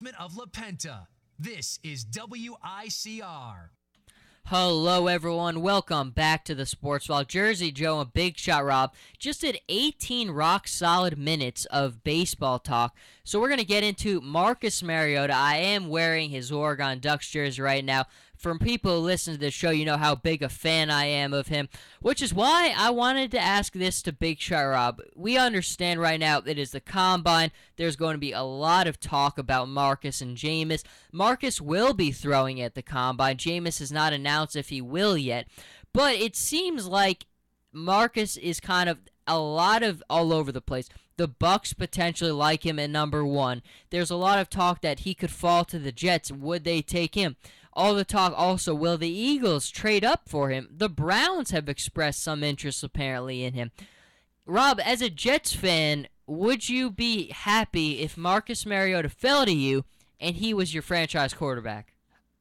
endorsement of La Penta. This is WICR. Hello, everyone. Welcome back to the Sports Ball. Jersey Joe and Big Shot Rob just did 18 rock-solid minutes of baseball talk. So we're going to get into Marcus Mariota. I am wearing his Oregon Ducks jersey right now. From people who listen to this show, you know how big a fan I am of him, which is why I wanted to ask this to Big Shot Rob. We understand right now it is the Combine. There's going to be a lot of talk about Marcus and Jameis. Marcus will be throwing at the Combine. Jameis has not announced if he will yet, but it seems like Marcus is kind of all over the place. The Bucks potentially like him at number 1. There's a lot of talk that he could fall to the Jets. Would they take him? All the talk also, will the Eagles trade up for him? The Browns have expressed some interest apparently in him. Rob, as a Jets fan, would you be happy if Marcus Mariota fell to you and he was your franchise quarterback?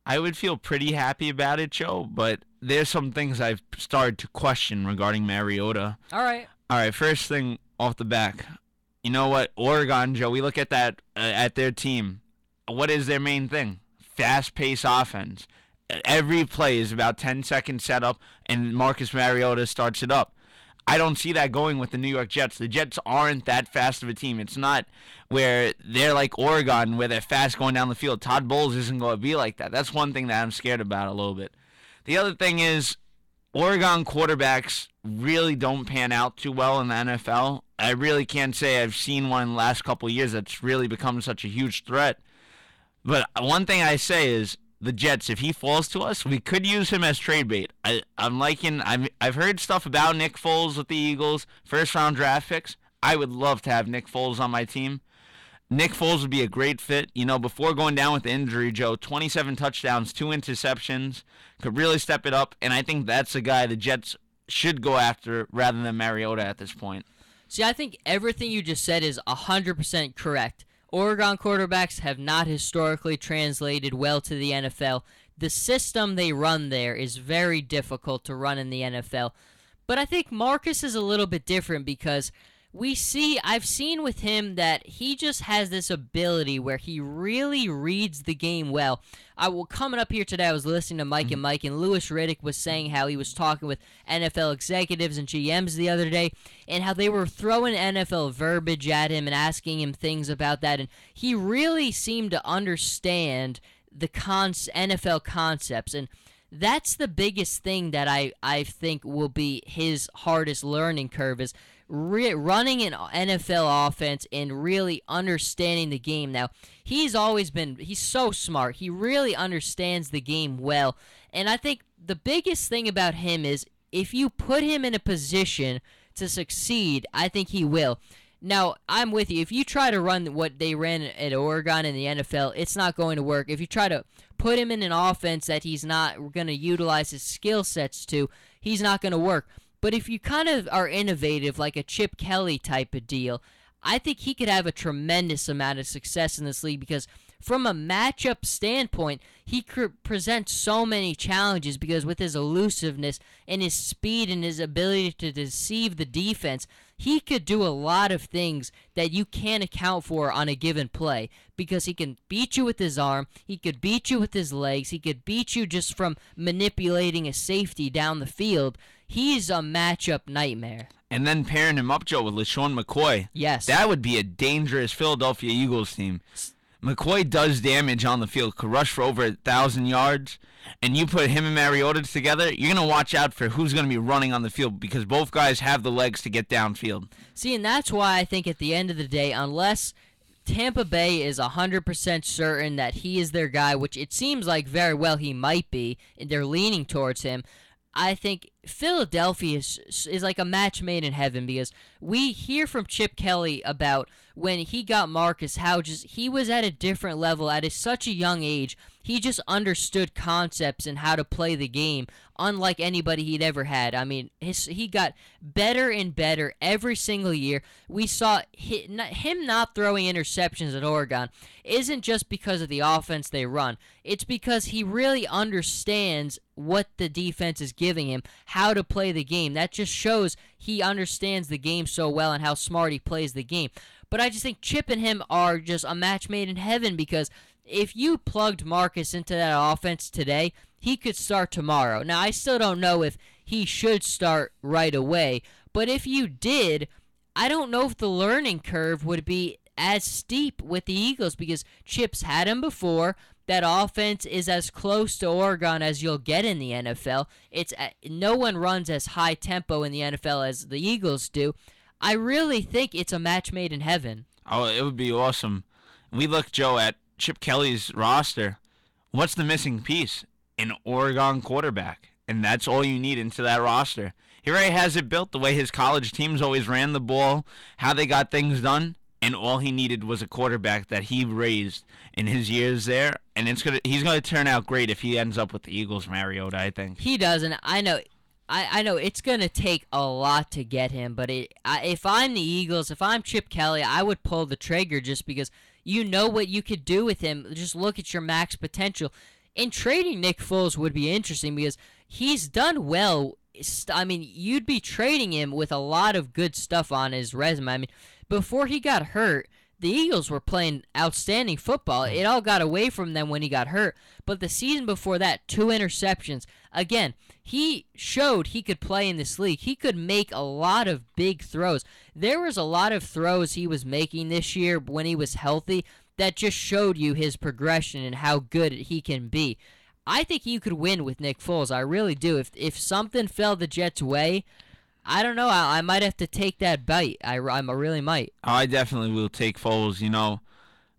I would feel pretty happy about it, Joe, but there's some things I've started to question regarding Mariota. All right, first thing off the back. You know what? Oregon, Joe, we look at that, at their team. What is their main thing? Fast-paced offense. Every play is about 10-second setup, and Marcus Mariota starts it up. I don't see that going with the New York Jets. The Jets aren't that fast of a team. It's not where they're like Oregon, where they're fast going down the field. Todd Bowles isn't going to be like that. That's one thing that I'm scared about a little bit. The other thing is Oregon quarterbacks really don't pan out too well in the NFL. I really can't say I've seen one in the last couple of years that's really become such a huge threat. But one thing I say is the Jets, if he falls to us, we could use him as trade bait. I've heard stuff about Nick Foles with the Eagles, first-round draft picks. I would love to have Nick Foles on my team. Nick Foles would be a great fit. You know, before going down with the injury, Joe, 27 touchdowns, 2 interceptions, could really step it up, and I think that's a guy the Jets should go after rather than Mariota at this point. See, I think everything you just said is 100% correct. Oregon quarterbacks have not historically translated well to the NFL. The system they run there is very difficult to run in the NFL. But I think Marcus is a little bit different because I've seen with him that he just has this ability where he really reads the game well. Coming up here today, I was listening to Mike and Mike, and Louis Riddick was saying how he was talking with NFL executives and GMs the other day, and how they were throwing NFL verbiage at him and asking him things about that, and he really seemed to understand the NFL concepts, and that's the biggest thing that I think will be his hardest learning curve is running an NFL offense and really understanding the game. Now, he's so smart. He really understands the game well. And I think the biggest thing about him is if you put him in a position to succeed, I think he will. Now, I'm with you. If you try to run what they ran at Oregon in the NFL, it's not going to work. If you try to put him in an offense that he's not going to utilize his skill sets to, he's not going to work. But if you kind of are innovative, like a Chip Kelly type of deal, I think he could have a tremendous amount of success in this league because from a matchup standpoint, he could present so many challenges because with his elusiveness and his speed and his ability to deceive the defense, he could do a lot of things that you can't account for on a given play because he can beat you with his arm, he could beat you with his legs, he could beat you just from manipulating a safety down the field. He's a matchup nightmare. And then pairing him up, Joe, with LeSean McCoy. Yes. That would be a dangerous Philadelphia Eagles team. McCoy does damage on the field, could rush for over 1,000 yards, and you put him and Mariota together, you're going to watch out for who's going to be running on the field because both guys have the legs to get downfield. See, and that's why I think at the end of the day, unless Tampa Bay is 100% certain that he is their guy, which it seems like very well he might be, and they're leaning towards him, I think Philadelphia is like a match made in heaven because we hear from Chip Kelly about when he got Marcus, how just he was at a different level at such a young age. He just understood concepts and how to play the game unlike anybody he'd ever had. I mean, he got better and better every single year. We saw him not throwing interceptions at Oregon isn't just because of the offense they run. It's because he really understands what the defense is giving him, how to play the game. That just shows he understands the game so well and how smart he plays the game. But I just think Chip and him are just a match made in heaven because If you plugged Marcus into that offense today, he could start tomorrow. Now, I still don't know if he should start right away, but if you did, I don't know if the learning curve would be as steep with the Eagles because Chip's had him before. That offense is as close to Oregon as you'll get in the NFL. No one runs as high tempo in the NFL as the Eagles do. I really think it's a match made in heaven. Oh, it would be awesome. We look, Joe, at Chip Kelly's roster. What's the missing piece? An Oregon quarterback. And that's all you need into that roster. He already has it built the way his college teams always ran the ball, how they got things done. And all he needed was a quarterback that he raised in his years there. And he's gonna turn out great if he ends up with the Eagles, Mariota, I think. He does, and I know it's going to take a lot to get him. But if I'm the Eagles, if I'm Chip Kelly, I would pull the trigger just because you know what you could do with him. Just look at your max potential. And trading Nick Foles would be interesting because he's done well. I mean, you'd be trading him with a lot of good stuff on his resume. I mean, before he got hurt, the Eagles were playing outstanding football. It all got away from them when he got hurt. But the season before that, 2 interceptions. Again, he showed he could play in this league. He could make a lot of big throws. There was a lot of throws he was making this year when he was healthy that just showed you his progression and how good he can be. I think you could win with Nick Foles. I really do. If something fell the Jets' way, I don't know. I might have to take that bite. I really might. I definitely will take Foles.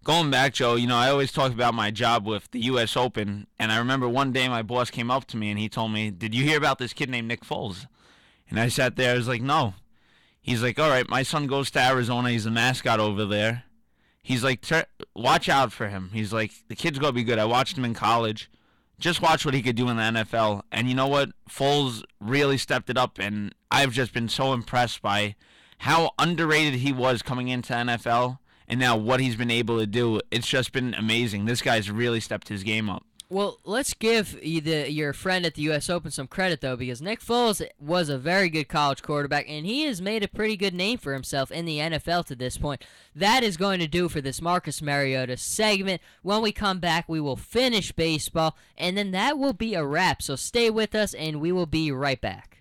Going back, Joe, I always talk about my job with the U.S. Open, and I remember one day my boss came up to me and he told me, "Did you hear about this kid named Nick Foles?" And I sat there. I was like, "No." He's like, "All right, my son goes to Arizona. He's the mascot over there." He's like, "Watch out for him." He's like, "The kid's going to be good. I watched him in college. Just watch what he could do in the NFL." And you know what? Foles really stepped it up, and I've just been so impressed by how underrated he was coming into NFL, and now what he's been able to do. It's just been amazing. This guy's really stepped his game up. Well, let's give your friend at the U.S. Open some credit, though, because Nick Foles was a very good college quarterback, and he has made a pretty good name for himself in the NFL to this point. That is going to do for this Marcus Mariota segment. When we come back, we will finish baseball, and then that will be a wrap. So stay with us, and we will be right back.